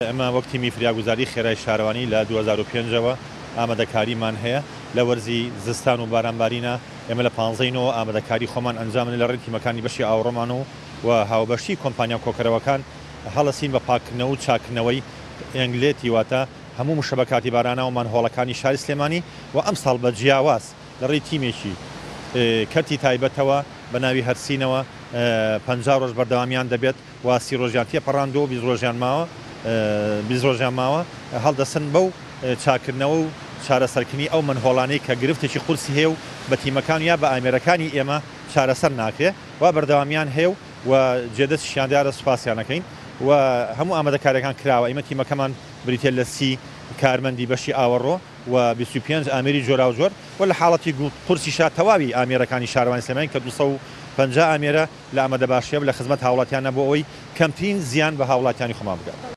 ئەمە وەک تیمی فریاگوزاری خێرای شارەوانی لە 2005ەوە ئامادەکاریمان هەیە لە وەرزی زستان و بارانبارینە ئێمە لە 15ەوە ئامادەکاری خۆمان ئەنجامن لە ڕێی تیمەکانی بەشی ئاوڕۆمان و هاوبەشی کۆمپانیا کۆکەرەوەکان هەڵەسین بە پاکردنەوە و چاکردنەوەی ئەنگلێتی واتە هەموو مشەبەکاتی باراناومان هۆڵەکانی شاری سلێمانی و ئەم ساڵ بە جیاواز لە ڕێی تیمێکی کەرتی تایبەتەوە بە ناوی هەرسینەوە 50 ڕۆژ بەردەوامیان دەبێت و 30 ڕۆژیان تێپەڕاندەوە و 20 ڕۆژیان ماوە 20 ڕۆژیان ماوە هەڵدەسن بەو چاکردنەوە و چارەسەرکردنی ئەو منهۆڵانەی کە گرفتێکی قورسی هەیە و بە تیمەکان یا بە ئامێرەکانی ئێمە چارەسەر ناکرێت و بەردەوامیان هەیە و جێدەستیشیاندارە سوپاسیانەکەین و هەموو ئامادەکاریەکان کراوە ئێمە تیمەکەمان بریتێ لە 30 کارمەندی بەشی ئاوەڕۆ و 25 ئامێری جۆرا و جۆر و لە حاڵەتی قورسیشا تەواوی ئامێرەکانی شارەوانی سلێمانی کە 250 ئامێرە لە ئامادە باشیە لە خزمەت هاوڵاتیانە بۆ ئەوەی کەمترین زیان بە هاوڵاتیانی خۆمان بگات.